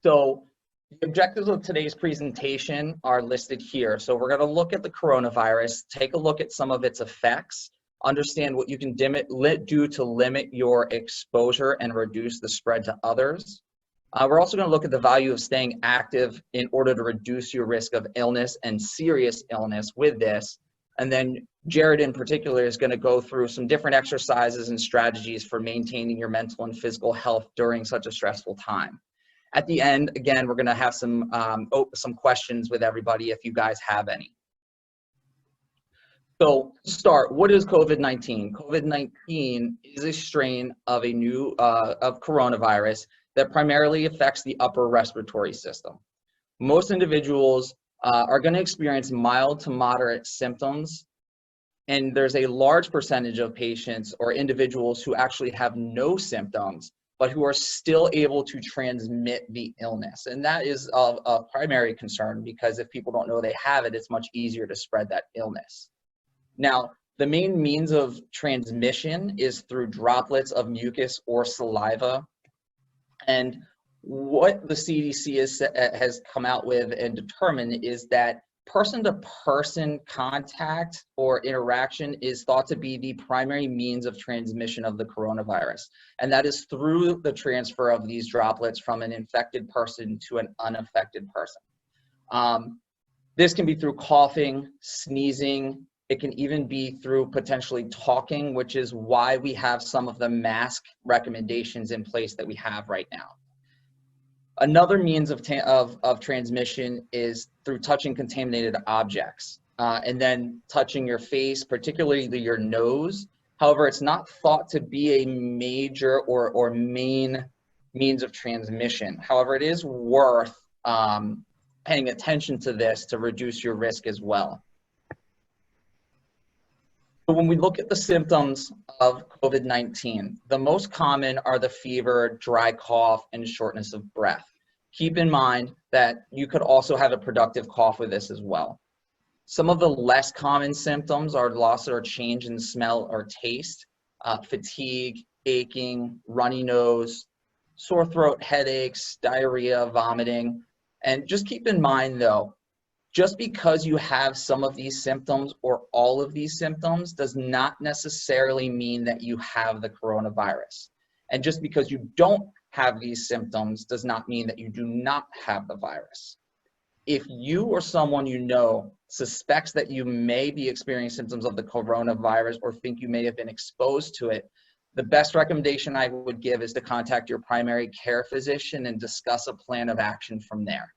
So the objectives of today's presentation are listed here. So we're going to look at the coronavirus, take a look at some of its effects, understand what you can do to limit your exposure and reduce the spread to others. We're also going to look at the value of staying active in order to reduce your risk of illness and serious illness with this. And then Jared in particular is going to go through some different exercises and strategies for maintaining your mental and physical health during such a stressful time. At the end, again, we're going to have some questions with everybody if you guys have any. So to start, what is COVID-19? COVID-19 is a strain of a new of coronavirus that primarily affects the upper respiratory system. Most individuals are going to experience mild to moderate symptoms, and there's a large percentage of patients or individuals who actually have no symptoms, but who are still able to transmit the illness. And that is a primary concern, because if people don't know they have it, it's much easier to spread that illness. Now, the main means of transmission is through droplets of mucus or saliva. And what the CDC has come out with and determined is that person-to-person contact or interaction is thought to be the primary means of transmission of the coronavirus. And that is through the transfer of these droplets from an infected person to an unaffected person. This can be through coughing, sneezing. It can even be through potentially talking, which is why we have some of the mask recommendations in place that we have right now. Another means of transmission is through touching contaminated objects and then touching your face, particularly your nose. However, it's not thought to be a major or main means of transmission. However, it is worth paying attention to this to reduce your risk as well. So when we look at the symptoms of COVID-19, the most common are the fever, dry cough, and shortness of breath. Keep in mind that you could also have a productive cough with this as well. Some of the less common symptoms are loss or change in smell or taste, fatigue, aching, runny nose, sore throat, headaches, diarrhea, vomiting. And just keep in mind though, just because you have some of these symptoms or all of these symptoms does not necessarily mean that you have the coronavirus. And just because you don't have these symptoms does not mean that you do not have the virus. If you or someone you know suspects that you may be experiencing symptoms of the coronavirus or think you may have been exposed to it, the best recommendation I would give is to contact your primary care physician and discuss a plan of action from there.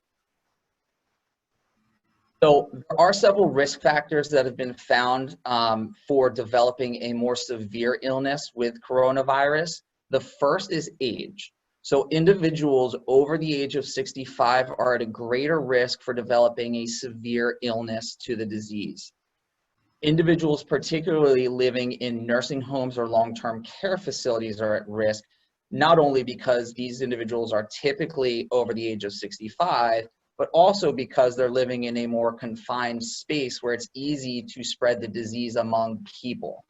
So there are several risk factors that have been found for developing a more severe illness with coronavirus. The first is age. So individuals over the age of 65 are at a greater risk for developing a severe illness to the disease. Individuals particularly living in nursing homes or long-term care facilities are at risk, not only because these individuals are typically over the age of 65, but also because they're living in a more confined space where it's easy to spread the disease among people.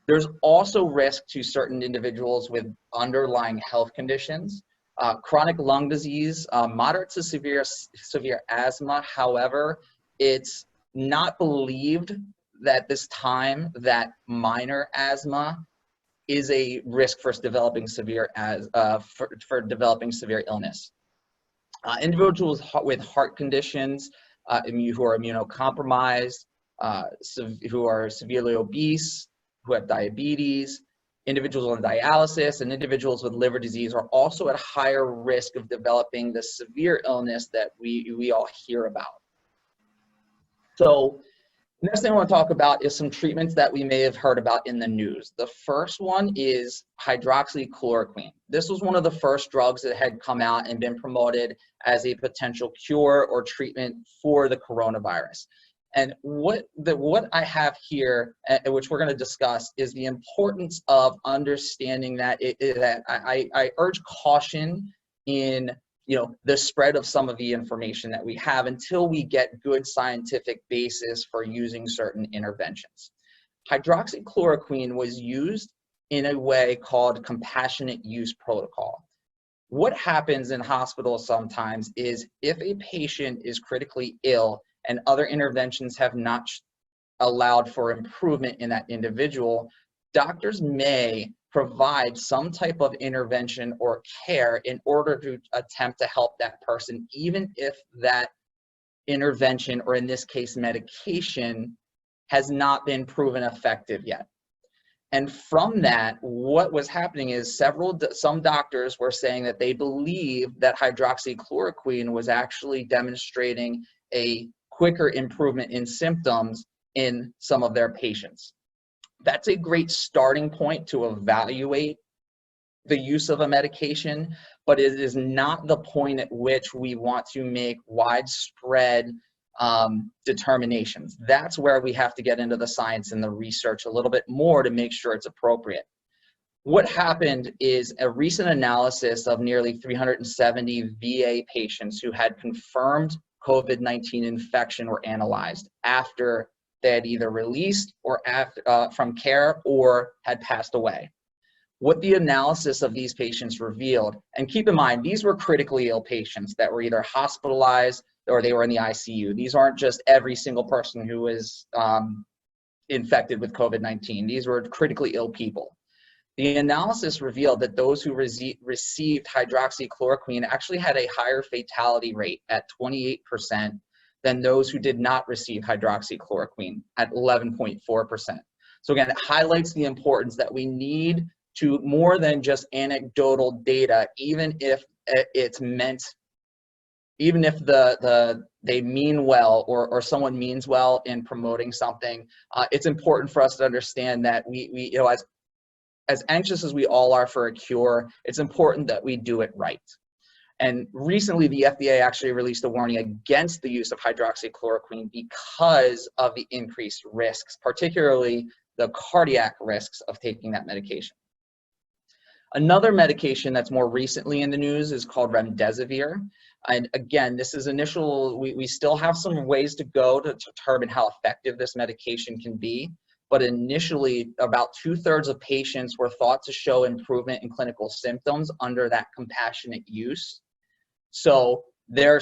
There's also risk to certain individuals with underlying health conditions, chronic lung disease, moderate to severe asthma. However, it's not believed that this time that minor asthma is a risk for developing severe developing severe illness. Individuals with heart conditions, who are immunocompromised, who are severely obese, who have diabetes, individuals on dialysis, and individuals with liver disease are also at higher risk of developing the severe illness that we all hear about. So next thing I want to talk about is some treatments that we may have heard about in the news. The first one is hydroxychloroquine. This was one of the first drugs that had come out and been promoted as a potential cure or treatment for the coronavirus. And what I have here, which we're going to discuss, is the importance of understanding that I urge caution in the spread of some of the information that we have until we get good scientific basis for using certain interventions. Hydroxychloroquine was used in a way called compassionate use protocol. what happens in hospitals sometimes is if a patient is critically ill and other interventions have not allowed for improvement in that individual, doctors may provide some type of intervention or care in order to attempt to help that person, even if that intervention, or in this case, medication, has not been proven effective yet. And from that, what was happening is some doctors were saying that they believe that hydroxychloroquine was actually demonstrating a quicker improvement in symptoms in some of their patients. That's a great starting point to evaluate the use of a medication, but it is not the point at which we want to make widespread determinations. That's where we have to get into the science and the research a little bit more to make sure it's appropriate. What happened is a recent analysis of nearly 370 VA patients who had confirmed COVID-19 infection were analyzed after they had either released or from care or had passed away. What the analysis of these patients revealed, and keep in mind, these were critically ill patients that were either hospitalized or they were in the ICU. These aren't just every single person who was infected with COVID-19. These were critically ill people. The analysis revealed that those who received hydroxychloroquine actually had a higher fatality rate at 28% than those who did not receive hydroxychloroquine at 11.4%. So again, it highlights the importance that we need to more than just anecdotal data, even if it's meant, even if they mean well, or someone means well in promoting something. It's important for us to understand that we you know, as anxious as we all are for a cure, it's important that we do it right. And recently, the FDA actually released a warning against the use of hydroxychloroquine because of the increased risks, particularly the cardiac risks of taking that medication. Another medication that's more recently in the news is called remdesivir. And again, this is initial, we still have some ways to go to determine how effective this medication can be. But initially, about 2/3 of patients were thought to show improvement in clinical symptoms under that compassionate use. So there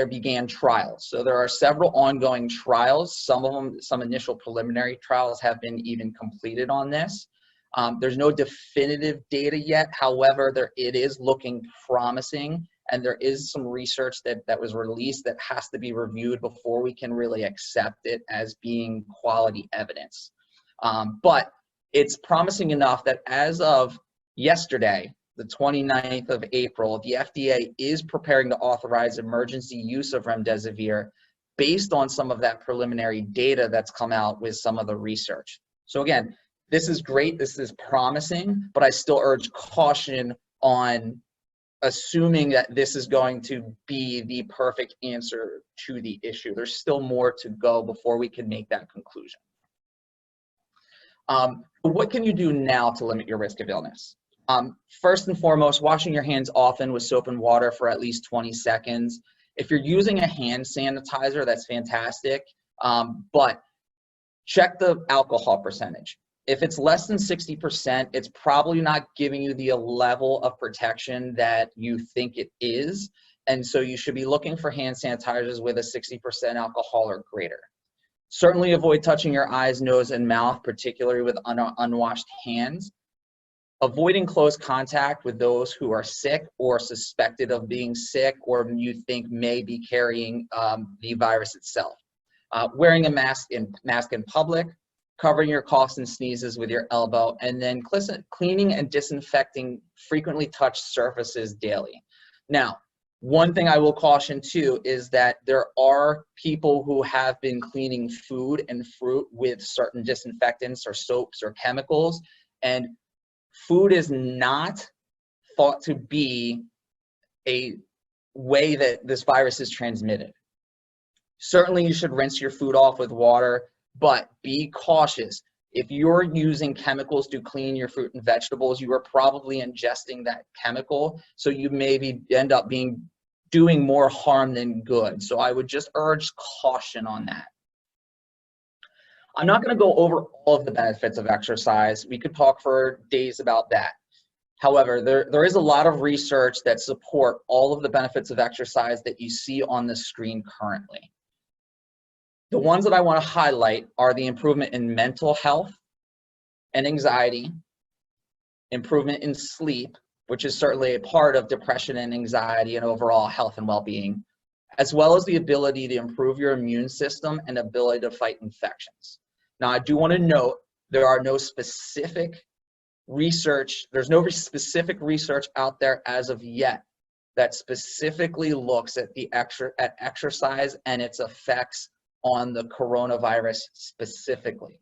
began trials. So there are several ongoing trials. Some of them, some initial preliminary trials have been even completed on this. There's no definitive data yet. However, it is looking promising, and there is some research that was released that has to be reviewed before we can really accept it as being quality evidence. But it's promising enough that as of yesterday, the 29th of April, the FDA is preparing to authorize emergency use of remdesivir based on some of that preliminary data that's come out with some of the research. So again, this is great, this is promising, but I still urge caution on assuming that this is going to be the perfect answer to the issue. There's still more to go before we can make that conclusion. What can you do now to limit your risk of illness? First and foremost, washing your hands often with soap and water for at least 20 seconds. If you're using a hand sanitizer, that's fantastic, but check the alcohol percentage. If it's less than 60%, it's probably not giving you the level of protection that you think it is. And so you should be looking for hand sanitizers with a 60% alcohol or greater. Certainly avoid touching your eyes, nose, and mouth, particularly with unwashed hands. Avoiding close contact with those who are sick or suspected of being sick or you think may be carrying the virus itself. Wearing a mask in public, covering your coughs and sneezes with your elbow, and then cleaning and disinfecting frequently touched surfaces daily. Now, one thing I will caution too is that there are people who have been cleaning food and fruit with certain disinfectants or soaps or chemicals, and food is not thought to be a way that this virus is transmitted. Certainly you should rinse your food off with water, but be cautious. If you're using chemicals to clean your fruit and vegetables, you are probably ingesting that chemical, so you maybe end up doing more harm than good. So I would just urge caution on that. I'm not going to go over all of the benefits of exercise. We could talk for days about that. However, there is a lot of research that support all of the benefits of exercise that you see on the screen currently. The ones that I want to highlight are the improvement in mental health and anxiety, improvement in sleep, which is certainly a part of depression and anxiety and overall health and well-being, as well as the ability to improve your immune system and ability to fight infections. Now, I do want to note there are no specific research, there's no specific research out there as of yet that specifically looks at exercise and its effects on the coronavirus specifically.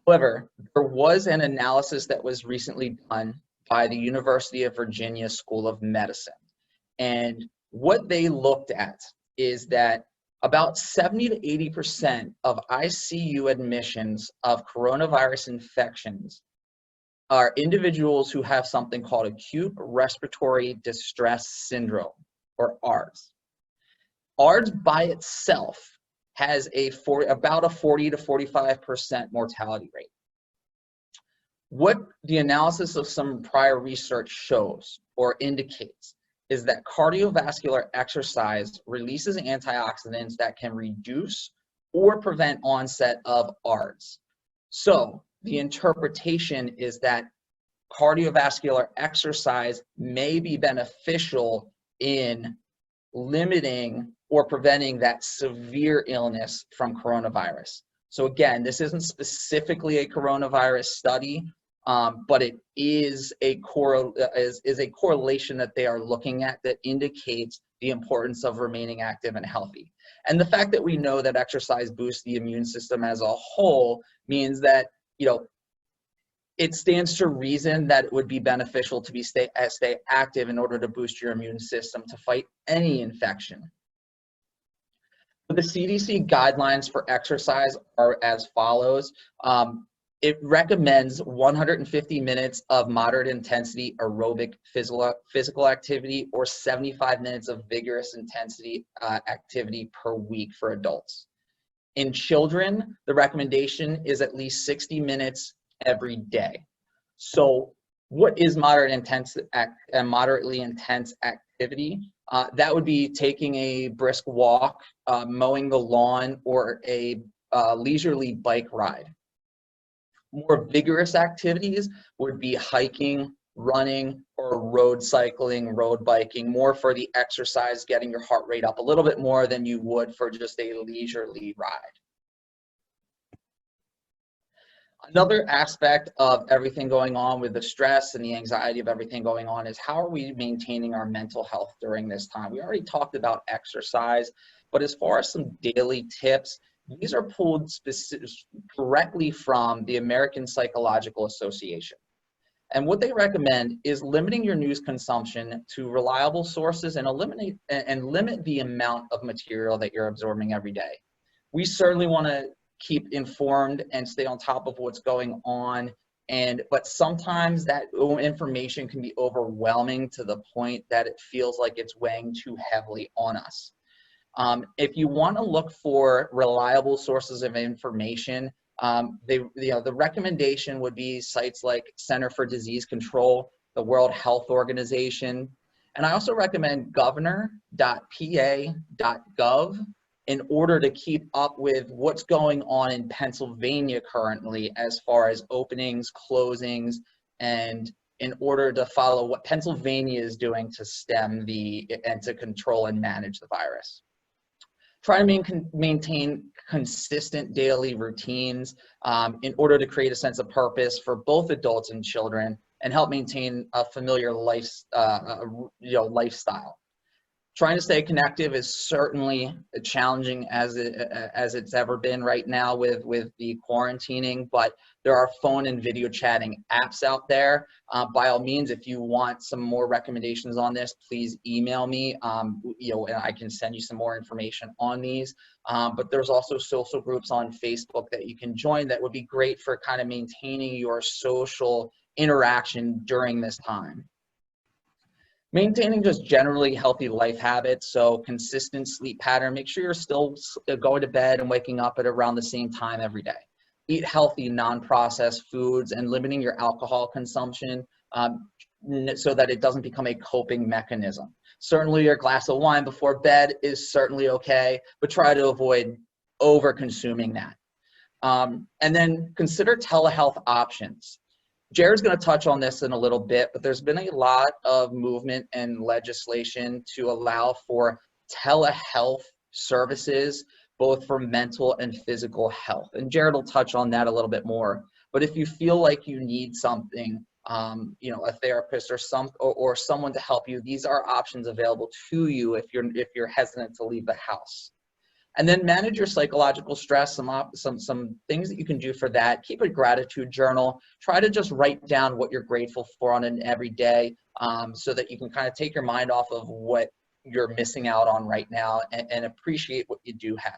However, there was an analysis that was recently done by the University of Virginia School of Medicine. And what they looked at is that about 70 to 80% of ICU admissions of coronavirus infections are individuals who have something called acute respiratory distress syndrome, or ARDS. ARDS by itself has about a 40 to 45% mortality rate. What the analysis of some prior research shows or indicates is that cardiovascular exercise releases antioxidants that can reduce or prevent onset of ARDS. So the interpretation is that cardiovascular exercise may be beneficial in limiting or preventing that severe illness from coronavirus. So again, this isn't specifically a coronavirus study, but it is a correlation that they are looking at that indicates the importance of remaining active and healthy. And the fact that we know that exercise boosts the immune system as a whole means that, you know, it stands to reason that it would be beneficial to stay active in order to boost your immune system to fight any infection. The CDC guidelines for exercise are as follows. It recommends 150 minutes of moderate intensity aerobic physical activity or 75 minutes of vigorous intensity activity per week for adults. In children, the recommendation is at least 60 minutes every day. So what is moderately intense activity? That would be taking a brisk walk, mowing the lawn, or a leisurely bike ride. More vigorous activities would be hiking, running, or road cycling, road biking, more for the exercise, getting your heart rate up a little bit more than you would for just a leisurely ride. Another aspect of everything going on with the stress and the anxiety of everything going on is how are we maintaining our mental health during this time? We already talked about exercise, but as far as some daily tips, these are pulled directly from the American Psychological Association. And what they recommend is limiting your news consumption to reliable sources and limit the amount of material that you're absorbing every day. We certainly want to keep informed and stay on top of what's going on, but sometimes that information can be overwhelming to the point that it feels like it's weighing too heavily on us. If you want to look for reliable sources of information, the recommendation would be sites like Center for Disease Control, the World Health Organization, and I also recommend governor.pa.gov in order to keep up with what's going on in Pennsylvania currently as far as openings, closings, and in order to follow what Pennsylvania is doing to stem and to control and manage the virus. Try to maintain consistent daily routines in order to create a sense of purpose for both adults and children and help maintain a familiar lifestyle. Trying to stay connected is certainly challenging as it's ever been right now with the quarantining, but there are phone and video chatting apps out there. By all means, if you want some more recommendations on this, please email me, and I can send you some more information on these. But there's also social groups on Facebook that you can join that would be great for kind of maintaining your social interaction during this time. Maintaining just generally healthy life habits, so consistent sleep pattern. Make sure you're still going to bed and waking up at around the same time every day. eat healthy, non-processed foods, and limiting your alcohol consumption so that it doesn't become a coping mechanism. Certainly your glass of wine before bed is certainly okay, but try to avoid over consuming that. And then consider telehealth options. Jared's going to touch on this in a little bit, but there's been a lot of movement and legislation to allow for telehealth services, both for mental and physical health. And Jared will touch on that a little bit more. But if you feel like you need something, a therapist or someone to help you, these are options available to you if you're hesitant to leave the house. And then manage your psychological stress, some things that you can do for that. Keep a gratitude journal. Try to just write down what you're grateful for on an everyday, so that you can kind of take your mind off of what you're missing out on right now and appreciate what you do have.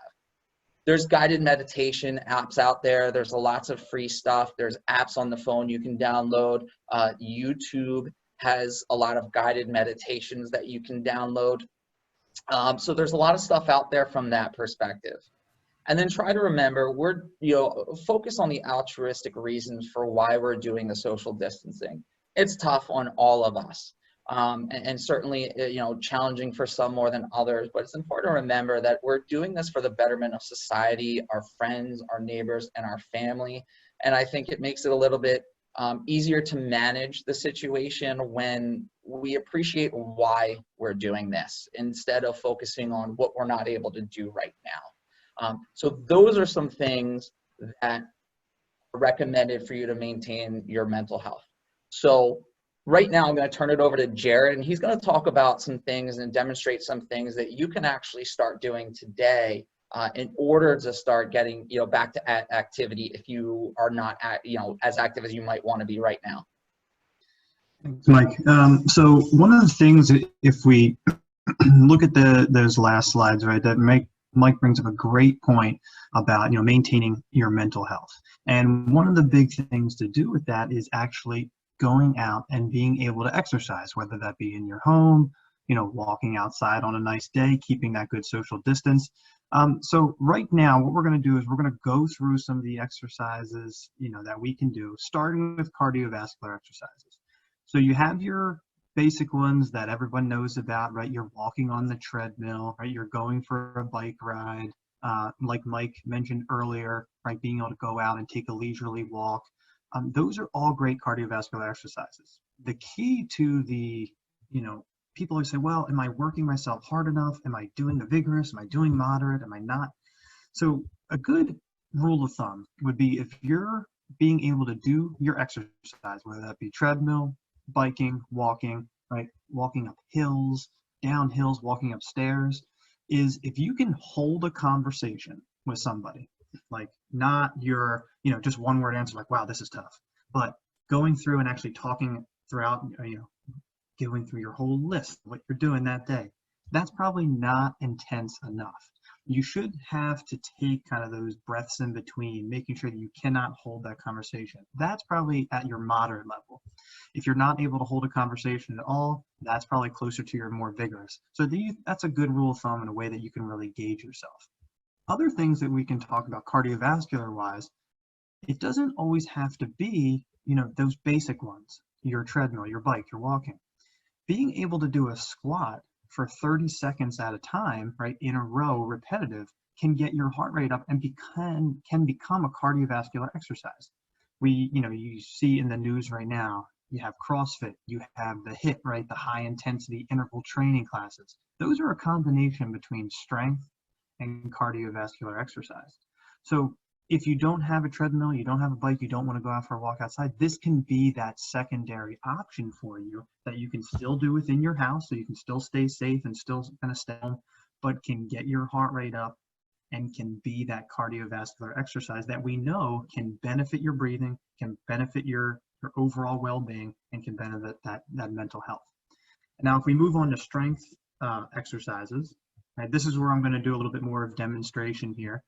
There's guided meditation apps out there. There's lots of free stuff. There's apps on the phone you can download. YouTube has a lot of guided meditations that you can download. So there's a lot of stuff out there from that perspective. And then try to remember, focus on the altruistic reasons for why we're doing the social distancing. It's tough on all of us. And certainly, challenging for some more than others, but it's important to remember that we're doing this for the betterment of society, our friends, our neighbors, and our family. And I think it makes it a little bit easier to manage the situation when we appreciate why we're doing this instead of focusing on what we're not able to do right now. So those are some things that are recommended for you to maintain your mental health. So right now, I'm going to turn it over to Jared, and he's going to talk about some things and demonstrate some things that you can actually start doing today in order to start getting back to activity if you are not as active as you might want to be right now. Thanks, Mike. So one of the things, if we look at those last slides, right, that Mike brings up a great point about maintaining your mental health. And one of the big things to do with that is actually going out and being able to exercise, whether that be in your home, walking outside on a nice day, keeping that good social distance. So right now, what we're going to do is we're going to go through some of the exercises, that we can do, starting with cardiovascular exercises. So you have your basic ones that everyone knows about, right? You're walking on the treadmill, right? You're going for a bike ride, like Mike mentioned earlier, right? Being able to go out and take a leisurely walk. Those are all great cardiovascular exercises. The key to the, people always say, well, am I working myself hard enough? Am I doing the vigorous? Am I doing moderate? Am I not? So a good rule of thumb would be if you're being able to do your exercise, whether that be treadmill, biking, walking, right? Walking up hills, down hills, walking upstairs, is if you can hold a conversation with somebody, like not your, just one word answer, like, wow, this is tough, but going through and actually talking throughout, going through your whole list, what you're doing that day, that's probably not intense enough. You should have to take kind of those breaths in between, making sure that you cannot hold that conversation. That's probably at your moderate level. If you're not able to hold a conversation at all, that's probably closer to your more vigorous. So that's a good rule of thumb and a way that you can really gauge yourself. Other things that we can talk about cardiovascular wise, it doesn't always have to be, those basic ones, your treadmill, your bike, your walking. Being able to do a squat for 30 seconds at a time, right, in a row, repetitive, can get your heart rate up and can become a cardiovascular exercise. You see in the news right now, you have CrossFit, you have the HIIT, right, the high intensity interval training classes. Those are a combination between strength and cardiovascular exercise. So if you don't have a treadmill, you don't have a bike, you don't want to go out for a walk outside, this can be that secondary option for you that you can still do within your house, so you can still stay safe and still kind of stay home, but can get your heart rate up and can be that cardiovascular exercise that we know can benefit your breathing, can benefit your overall well-being, and can benefit that mental health. Now, if we move on to strength exercises, right, this is where I'm going to do a little bit more of demonstration here.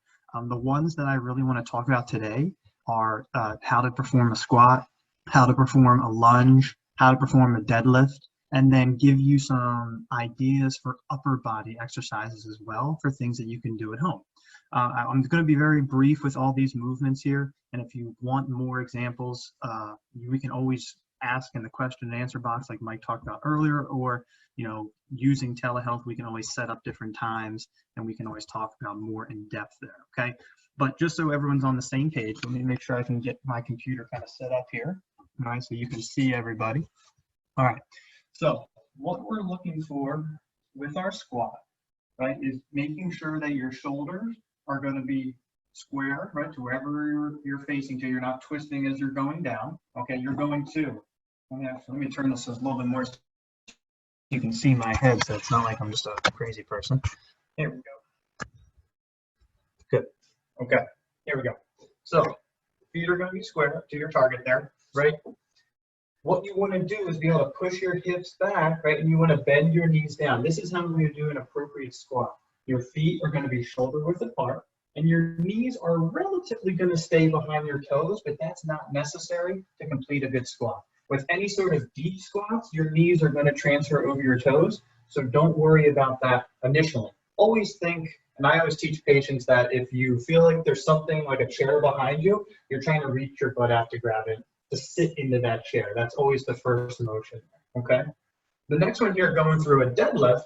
The ones that I really want to talk about today are how to perform a squat, how to perform a lunge, how to perform a deadlift, and then give you some ideas for upper body exercises as well for things that you can do at home. I'm going to be very brief with all these movements here, and if you want more examples, we can always ask in the question and answer box like Mike talked about earlier, or using telehealth, we can always set up different times and we can always talk about more in depth there, okay? But just so everyone's on the same page, let me make sure I can get my computer kind of set up here, all right, so you can see everybody. All right, so what we're looking for with our squat, right, is making sure that your shoulders are going to be square, right, to wherever you're facing to. You're not twisting as you're going down, okay? You're going to, let me turn this a little bit more so you can see my head, so it's not like I'm just a crazy person. Here we go. Good. Okay, here we go. So feet are going to be square to your target there, right? What you want to do is be able to push your hips back, right? And you want to bend your knees down. This is how we do an appropriate squat. Your feet are going to be shoulder width apart, and your knees are relatively going to stay behind your toes, but that's not necessary to complete a good squat. With any sort of deep squats, your knees are going to transfer over your toes, so don't worry about that initially. Always think, and I always teach patients that if you feel like there's something like a chair behind you, you're trying to reach your butt out to grab it, to sit into that chair. That's always the first motion, okay? The next one here, going through a deadlift,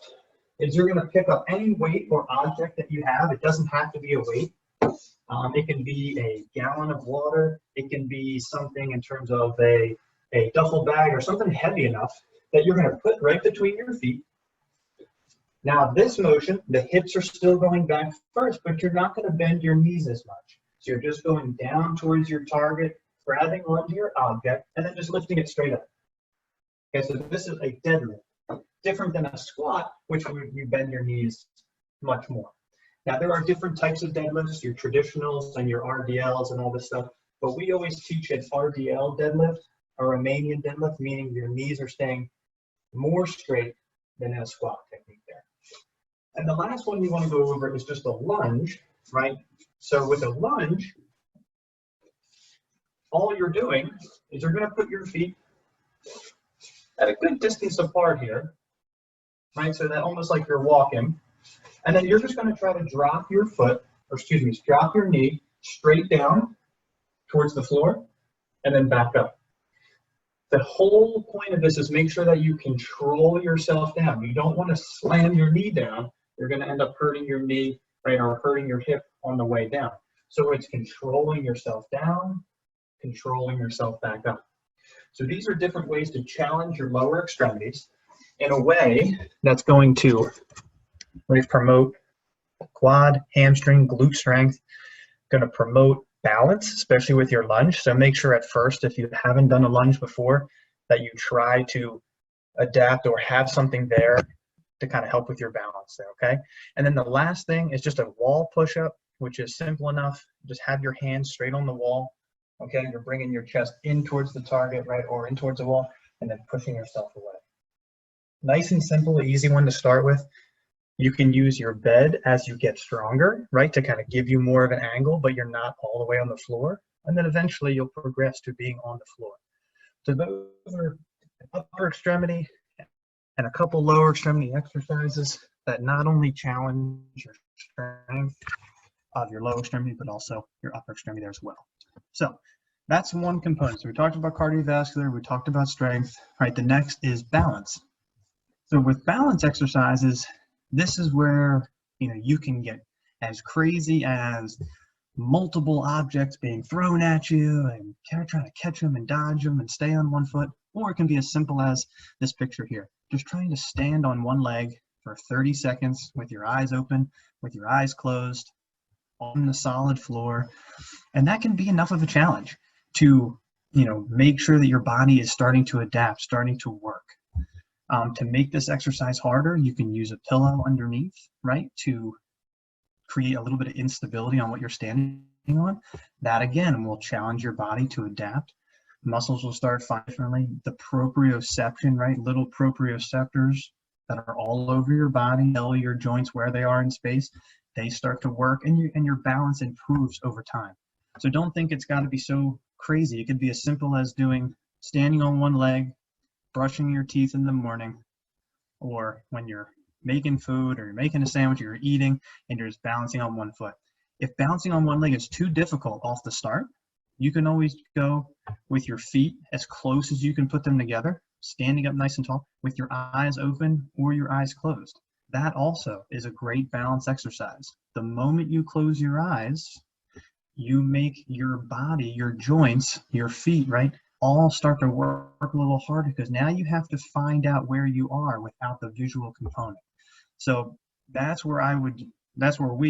is you're going to pick up any weight or object that you have. It doesn't have to be a weight. It can be a gallon of water. It can be something in terms of a duffel bag or something heavy enough that you're going to put right between your feet. Now this motion, the hips are still going back first, but you're not going to bend your knees as much. So you're just going down towards your target, grabbing onto your object, and then just lifting it straight up. Okay, so this is a deadlift. Different than a squat, which you bend your knees much more. Now there are different types of deadlifts, your traditionals and your RDLs and all this stuff, but we always teach an RDL deadlift, a Romanian deadlift, meaning your knees are staying more straight than in a squat technique there. And the last one we want to go over is just a lunge, right? So with a lunge, all you're doing is you're going to put your feet at a good distance apart here, right? So that almost like you're walking. And then you're just going to try to drop your foot, or excuse me, drop your knee straight down towards the floor and then back up. The whole point of this is make sure that you control yourself down. You don't want to slam your knee down. You're going to end up hurting your knee, right, or hurting your hip on the way down. So it's controlling yourself down, controlling yourself back up. So these are different ways to challenge your lower extremities in a way that's going to promote quad, hamstring, glute strength, going to promote balance, especially with your lunge. So make sure at first, if you haven't done a lunge before, that you try to adapt or have something there to kind of help with your balance there, okay? And then the last thing is just a wall push-up, which is simple enough. Just have your hands straight on the wall, okay? You're bringing your chest in towards the target, right, or in towards the wall, and then pushing yourself away. Nice and simple, easy one to start with. You can use your bed as you get stronger, right, to kind of give you more of an angle, but you're not all the way on the floor. And then eventually you'll progress to being on the floor. So those are upper extremity and a couple lower extremity exercises that not only challenge your strength of your lower extremity, but also your upper extremity there as well. So that's one component. So we talked about cardiovascular, we talked about strength, right? The next is balance. So with balance exercises, this is where you can get as crazy as multiple objects being thrown at you and trying to catch them and dodge them and stay on one foot, or it can be as simple as this picture here, just trying to stand on one leg for 30 seconds with your eyes open, with your eyes closed, on the solid floor. And that can be enough of a challenge to make sure that your body is starting to adapt, starting to work. To make this exercise harder, you can use a pillow underneath, right, to create a little bit of instability on what you're standing on. That again will challenge your body to adapt. Muscles will start firing differently. The proprioception, right, little proprioceptors that are all over your body, tell your joints where they are in space, they start to work, and your balance improves over time. So don't think it's got to be so crazy. It could be as simple as standing on one leg, brushing your teeth in the morning, or when you're making food or you're making a sandwich or you're eating and you're just balancing on one foot. If balancing on one leg is too difficult off the start, you can always go with your feet as close as you can put them together, standing up nice and tall with your eyes open or your eyes closed. That also is a great balance exercise. The moment you close your eyes, you make your body, your joints, your feet, right, all start to work a little harder, because now you have to find out where you are without the visual component. So that's where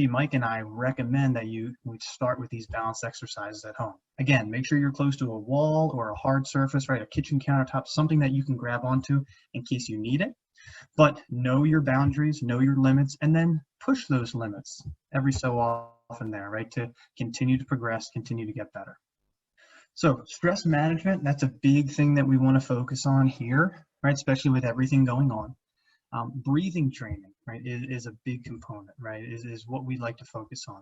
Mike and I recommend that you would start with these balanced exercises at home. Again, make sure you're close to a wall or a hard surface, right, a kitchen countertop, something that you can grab onto in case you need it. But know your boundaries, know your limits, and then push those limits every so often there, right, to continue to progress, continue to get better. So stress management, that's a big thing that we want to focus on here, right, especially with everything going on. Breathing training, right, is a big component, right, is what we like to focus on.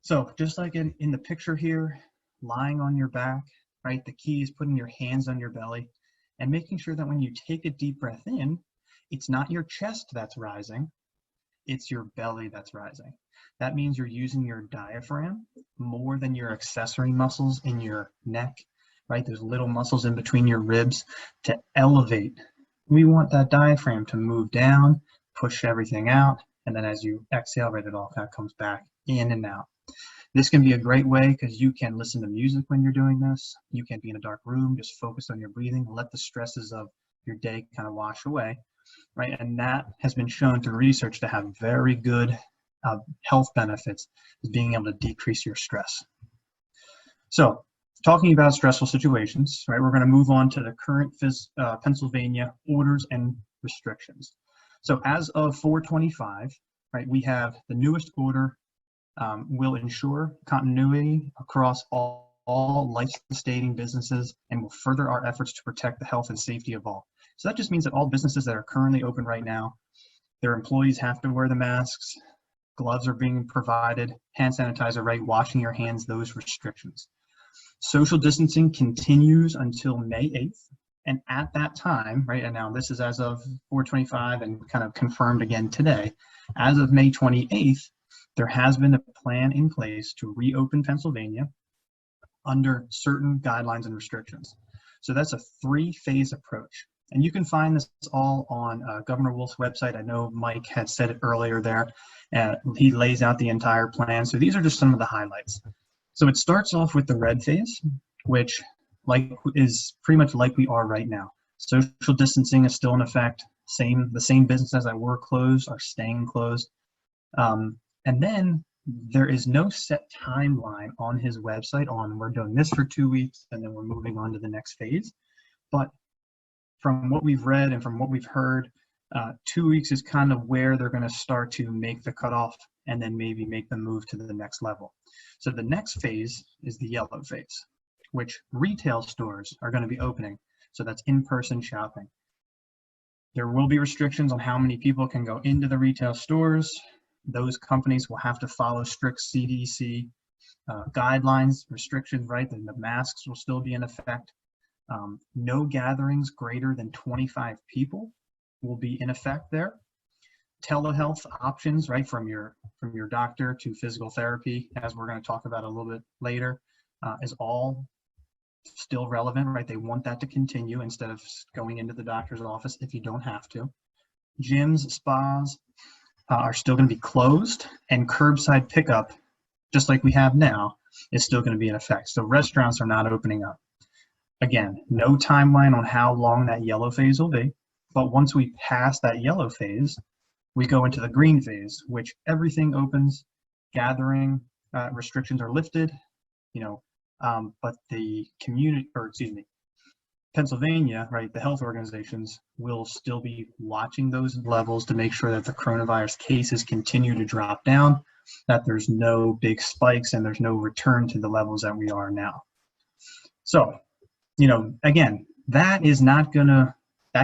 So just like in the picture here, lying on your back, right, the key is putting your hands on your belly and making sure that when you take a deep breath in, it's not your chest that's rising, it's your belly that's rising. That means you're using your diaphragm more than your accessory muscles in your neck, right? There's little muscles in between your ribs to elevate. We want that diaphragm to move down, push everything out, and then as you exhale, right, it all kind of comes back in and out. This can be a great way because you can listen to music when you're doing this. You can be in a dark room, just focus on your breathing, let the stresses of your day kind of wash away, right? And that has been shown through research to have very good health benefits, is being able to decrease your stress. So talking about stressful situations, right, we're going to move on to the current Pennsylvania orders and restrictions. So as of 4/25, right, we have the newest order will ensure continuity across all life-sustaining businesses and will further our efforts to protect the health and safety of all. So that just means that all businesses that are currently open right now, their employees have to wear the masks, gloves are being provided, hand sanitizer, right, washing your hands, those restrictions. Social distancing continues until May 8th. And at that time, right, and now this is as of 4/25 and kind of confirmed again today, as of May 28th, there has been a plan in place to reopen Pennsylvania under certain guidelines and restrictions. So that's a 3-phase approach. And you can find this all on Governor Wolf's website. I know Mike had said it earlier there. He lays out the entire plan. So these are just some of the highlights. So it starts off with the red phase, which is pretty much like we are right now. Social distancing is still in effect. The same businesses that were closed are staying closed. And then there is no set timeline on his website on we're doing this for 2 weeks and then we're moving on to the next phase. But from what we've read and from what we've heard, 2 weeks is kind of where they're going to start to make the cutoff and then maybe make the move to the next level. So the next phase is the yellow phase, which retail stores are going to be opening. So that's in-person shopping. There will be restrictions on how many people can go into the retail stores. Those companies will have to follow strict CDC guidelines, restrictions, right? Then the masks will still be in effect. No gatherings greater than 25 people will be in effect there. Telehealth options, right, from your doctor to physical therapy, as we're going to talk about a little bit later, is all still relevant, right? They want that to continue instead of going into the doctor's office if you don't have to. Gyms, spas are still going to be closed, and curbside pickup, just like we have now, is still going to be in effect. So restaurants are not opening up. Again, no timeline on how long that yellow phase will be, but once we pass that yellow phase, we go into the green phase, which everything opens, gathering restrictions are lifted, but the Pennsylvania, right, the health organizations will still be watching those levels to make sure that the coronavirus cases continue to drop down, that there's no big spikes and there's no return to the levels that we are now. So, again, that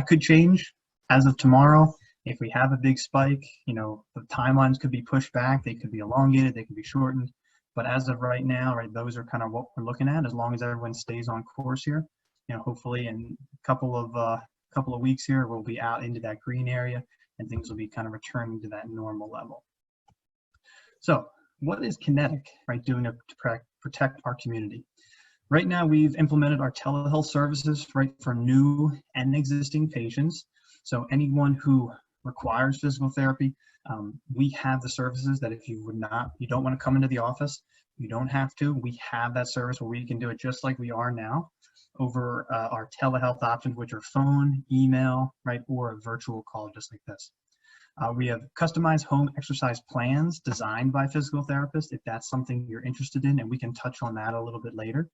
could change as of tomorrow. If we have a big spike, the timelines could be pushed back, they could be elongated, they could be shortened. But as of right now, right, those are kind of what we're looking at, as long as everyone stays on course here. Hopefully in a couple of couple of weeks here, we'll be out into that green area and things will be kind of returning to that normal level. So what is Kinetic, right, doing to protect our community? Right now, we've implemented our telehealth services, right, for new and existing patients. So anyone who requires physical therapy, we have the services that if you don't want to come into the office, you don't have to. We have that service where we can do it just like we are now over our telehealth options, which are phone, email, right, or a virtual call just like this. We have customized home exercise plans designed by physical therapists if that's something you're interested in, and we can touch on that a little bit later.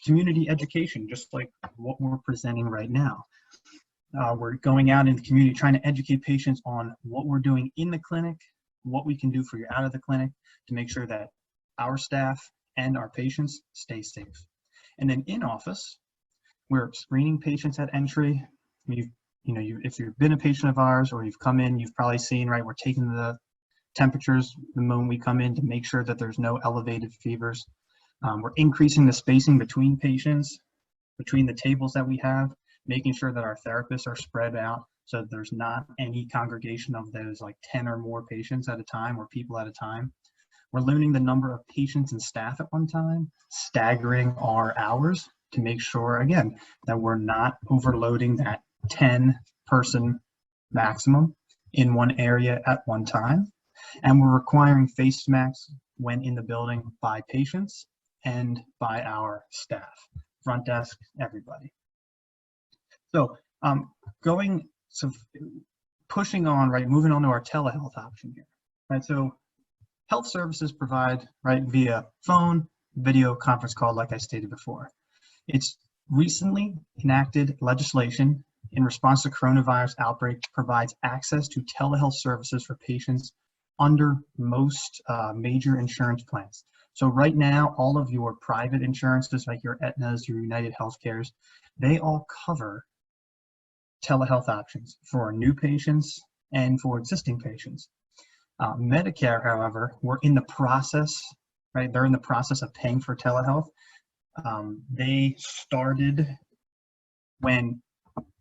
Community education, just like what we're presenting right now. We're going out in the community trying to educate patients on what we're doing in the clinic, what we can do for you out of the clinic to make sure that our staff and our patients stay safe. And then in office, we're screening patients at entry. If you've been a patient of ours or you've come in, you've probably seen, right, we're taking the temperatures the moment we come in to make sure that there's no elevated fevers. We're increasing the spacing between patients, between the tables that we have, making sure that our therapists are spread out so that there's not any congregation of those like 10 or more patients at a time or people at a time. We're limiting the number of patients and staff at one time, staggering our hours to make sure, again, that we're not overloading that 10-person maximum in one area at one time. And we're requiring face masks when in the building by patients and by our staff, front desk, everybody. So pushing on, right, moving on to our telehealth option here, right? So health services provide, right, via phone, video, conference call, like I stated before. It's recently enacted legislation in response to coronavirus outbreak provides access to telehealth services for patients under most major insurance plans. So right now, all of your private insurances, like your Aetnas, your United Healthcares, they all cover telehealth options for new patients and for existing patients. Medicare, however, we're in the process, right? They're in the process of paying for telehealth. They started when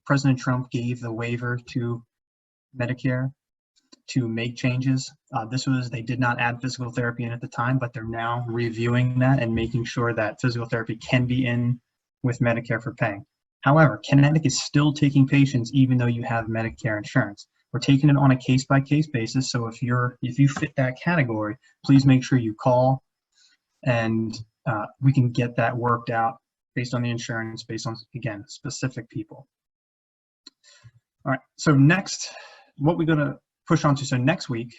President Trump gave the waiver to Medicare to make changes. They did not add physical therapy in at the time, but they're now reviewing that and making sure that physical therapy can be in with Medicare for paying. However, Kinetic is still taking patients even though you have Medicare insurance. We're taking it on a case-by-case basis, so if you fit that category, please make sure you call and we can get that worked out based on the insurance, based on, again, specific people. All right, so next, what we're gonna push on to, so next week,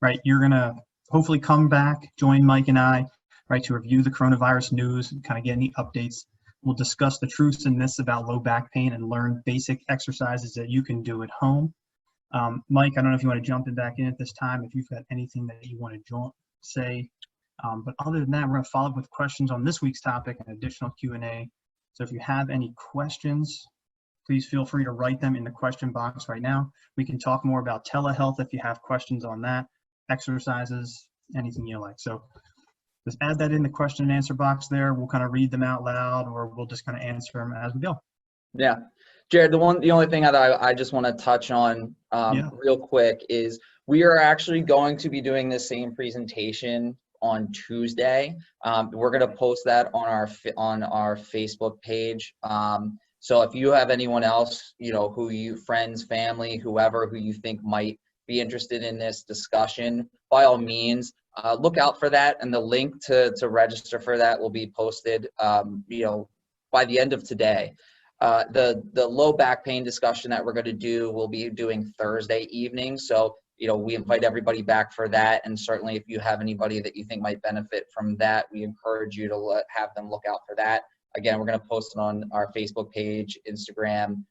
right, you're gonna hopefully come back, join Mike and I, right, to review the coronavirus news and kind of get any updates. We'll discuss the truths and myths about low back pain and learn basic exercises that you can do at home. Mike, I don't know if you want to jump back in at this time, if you've got anything that you want to say. But other than that, we're going to follow up with questions on this week's topic and additional Q&A. So if you have any questions, please feel free to write them in the question box right now. We can talk more about telehealth if you have questions on that, exercises, anything you like. So just add that in the question and answer box there. We'll kind of read them out loud, or we'll just kind of answer them as we go. Yeah. Jared, the only thing that I just want to touch on real quick is we are actually going to be doing the same presentation on Tuesday. We're going to post that on our Facebook page. So if you have anyone else, friends, family, whoever who you think might be interested in this discussion, by all means, look out for that, and the link to register for that will be posted, by the end of today. The low back pain discussion that we're going to do, we'll be doing Thursday evening. So, we invite everybody back for that. And certainly if you have anybody that you think might benefit from that, we encourage you to have them look out for that. Again, we're going to post it on our Facebook page, Instagram,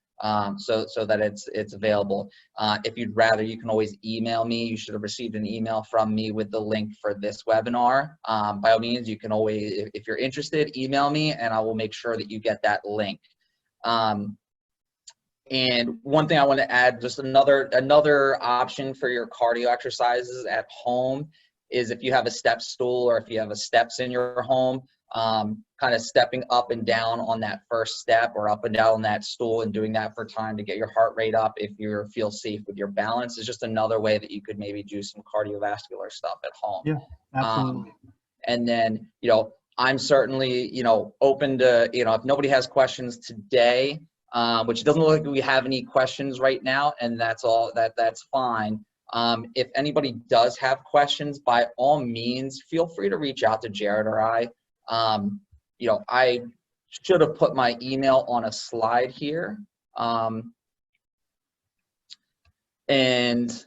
so that it's available. If you'd rather, you can always email me. You should have received an email from me with the link for this webinar. By all means, you can always, if you're interested, email me and I will make sure that you get that link. And one thing I want to add, just another option for your cardio exercises at home is if you have a step stool or if you have a steps in your home, kind of stepping up and down on that first step or up and down on that stool and doing that for time to get your heart rate up if you feel safe with your balance is just another way that you could maybe do some cardiovascular stuff at home. Yeah, absolutely. And then, I'm certainly, open to, if nobody has questions today, which doesn't look like we have any questions right now, and that's fine. If anybody does have questions, by all means, feel free to reach out to Jared or I. I should have put my email on a slide here. And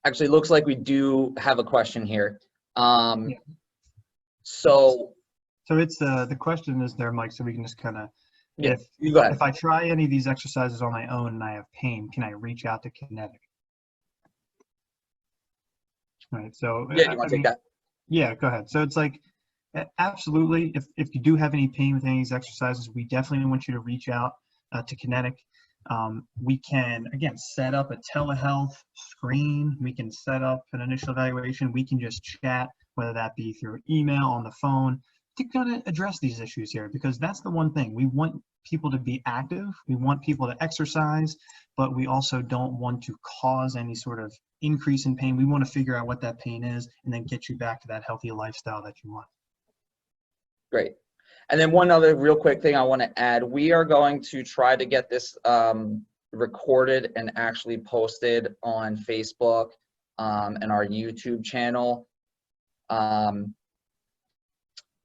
actually, it looks like we do have a question here. So it's the question is there, Mike, so we can just kind of, if I try any of these exercises on my own and I have pain, can I reach out to Kinetic? Right. So yeah, you want to take that? Yeah, go ahead. So it's like, absolutely. If you do have any pain with any of these exercises, we definitely want you to reach out to Kinetic. We can, again, set up a telehealth screen. We can set up an initial evaluation. We can just chat, whether that be through email, on the phone, to kind of address these issues here, because that's the one thing. We want people to be active. We want people to exercise, but we also don't want to cause any sort of increase in pain. We want to figure out what that pain is and then get you back to that healthy lifestyle that you want. Great. And then one other real quick thing I want to add, we are going to try to get this recorded and actually posted on Facebook and our YouTube channel.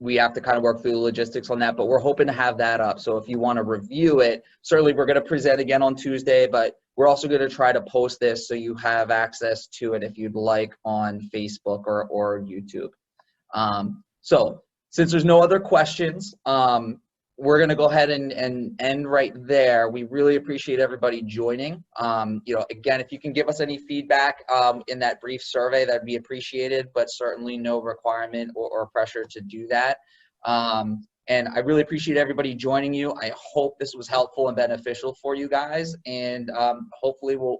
We have to kind of work through the logistics on that, but we're hoping to have that up. So if you want to review it, certainly we're going to present again on Tuesday, but we're also going to try to post this so you have access to it if you'd like on Facebook or YouTube. So since there's no other questions, we're going to go ahead and end right there. We really appreciate everybody joining. Again, if you can give us any feedback in that brief survey, that'd be appreciated, but certainly no requirement or pressure to do that. And I really appreciate everybody joining you. I hope this was helpful and beneficial for you guys, and hopefully we'll